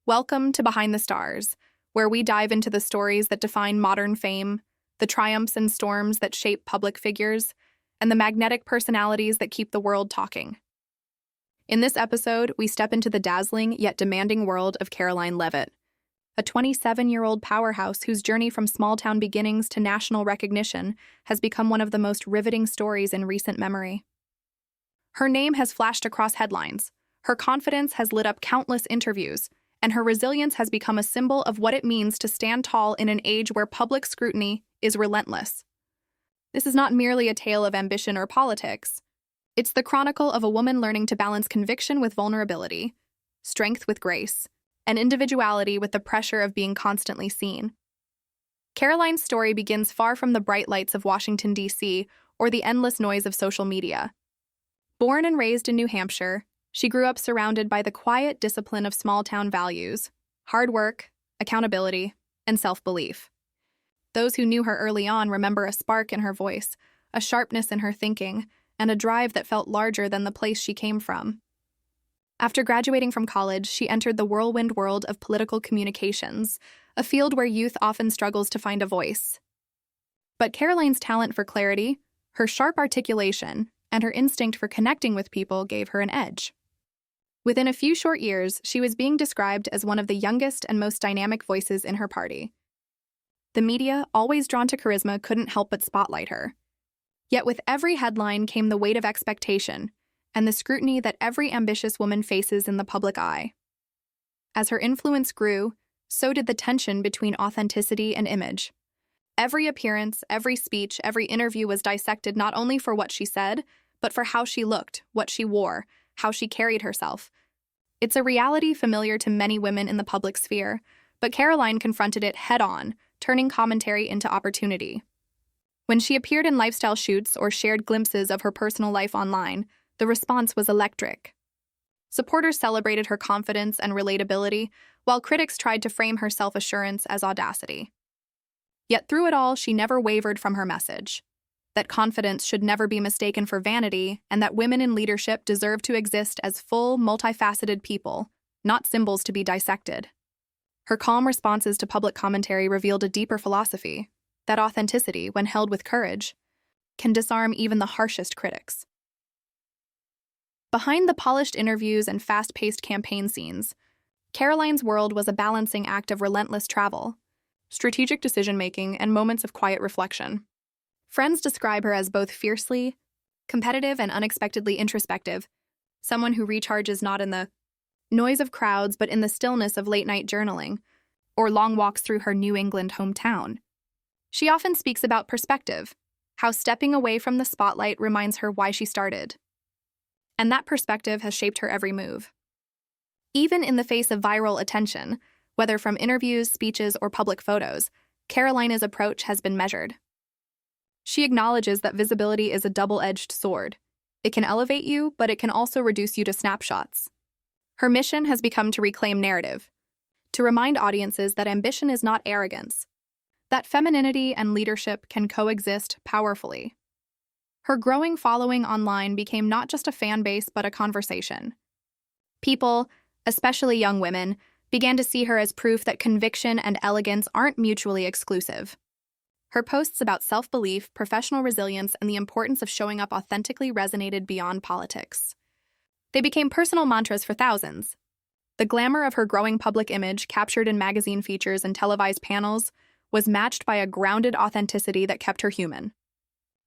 Welcome to Behind the Stars, where we dive into the stories that define modern fame, the triumphs and storms that shape public figures, and the magnetic personalities that keep the world talking. In this episode, we step into the dazzling yet demanding world of Karoline Leavitt, a 27-year-old powerhouse whose journey from small-town beginnings to national recognition has become one of the most riveting stories in recent memory. Her name has flashed across headlines, her confidence has lit up countless interviews, and her resilience has become a symbol of what it means to stand tall in an age where public scrutiny is relentless. This is not merely a tale of ambition or politics. It's the chronicle of a woman learning to balance conviction with vulnerability, strength with grace, and individuality with the pressure of being constantly seen. Karoline's story begins far from the bright lights of Washington, D.C., or the endless noise of social media. Born and raised in New Hampshire, she grew up surrounded by the quiet discipline of small-town values, hard work, accountability, and self-belief. Those who knew her early on remember a spark in her voice, a sharpness in her thinking, and a drive that felt larger than the place she came from. After graduating from college, she entered the whirlwind world of political communications, a field where youth often struggles to find a voice. But Karoline's talent for clarity, her sharp articulation, and her instinct for connecting with people gave her an edge. Within a few short years, she was being described as one of the youngest and most dynamic voices in her party. The media, always drawn to charisma, couldn't help but spotlight her. Yet with every headline came the weight of expectation and the scrutiny that every ambitious woman faces in the public eye. As her influence grew, so did the tension between authenticity and image. Every appearance, every speech, every interview was dissected not only for what she said, but for how she looked, what she wore, how she carried herself. It's a reality familiar to many women in the public sphere, but Karoline confronted it head-on, turning commentary into opportunity. When she appeared in lifestyle shoots or shared glimpses of her personal life online, the response was electric. Supporters celebrated her confidence and relatability, while critics tried to frame her self-assurance as audacity. Yet through it all, she never wavered from her message: that confidence should never be mistaken for vanity, and that women in leadership deserve to exist as full, multifaceted people, not symbols to be dissected. Her calm responses to public commentary revealed a deeper philosophy: that authenticity, when held with courage, can disarm even the harshest critics. Behind the polished interviews and fast-paced campaign scenes, Karoline's world was a balancing act of relentless travel, strategic decision-making, and moments of quiet reflection. Friends describe her as both fiercely competitive and unexpectedly introspective, someone who recharges not in the noise of crowds but in the stillness of late-night journaling or long walks through her New England hometown. She often speaks about perspective, how stepping away from the spotlight reminds her why she started. And that perspective has shaped her every move. Even in the face of viral attention, whether from interviews, speeches, or public photos, Karoline's approach has been measured. She acknowledges that visibility is a double-edged sword. It can elevate you, but it can also reduce you to snapshots. Her mission has become to reclaim narrative, to remind audiences that ambition is not arrogance, that femininity and leadership can coexist powerfully. Her growing following online became not just a fan base but a conversation. People, especially young women, began to see her as proof that conviction and elegance aren't mutually exclusive. Her posts about self-belief, professional resilience, and the importance of showing up authentically resonated beyond politics. They became personal mantras for thousands. The glamour of her growing public image, captured in magazine features and televised panels, was matched by a grounded authenticity that kept her human.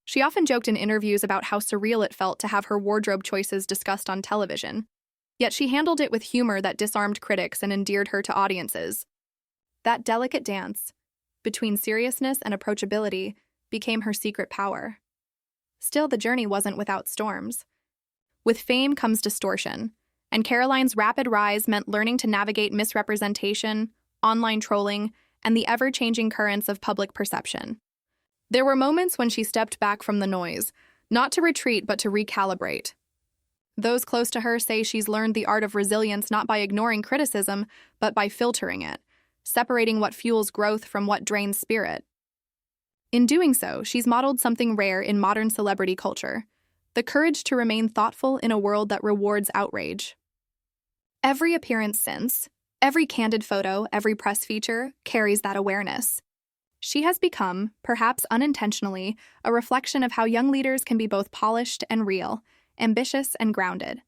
She often joked in interviews about how surreal it felt to have her wardrobe choices discussed on television. Yet she handled it with humor that disarmed critics and endeared her to audiences. That delicate dance between seriousness and approachability became her secret power. Still, the journey wasn't without storms. With fame comes distortion, and Karoline's rapid rise meant learning to navigate misrepresentation, online trolling, and the ever-changing currents of public perception. There were moments when she stepped back from the noise, not to retreat but to recalibrate. Those close to her say she's learned the art of resilience not by ignoring criticism, but by filtering it, separating what fuels growth from what drains spirit. In doing so, she's modeled something rare in modern celebrity culture: the courage to remain thoughtful in a world that rewards outrage. Every appearance since, Every candid photo, every press feature carries that awareness. She has become, perhaps unintentionally, a reflection of how young leaders can be both polished and real, ambitious and grounded.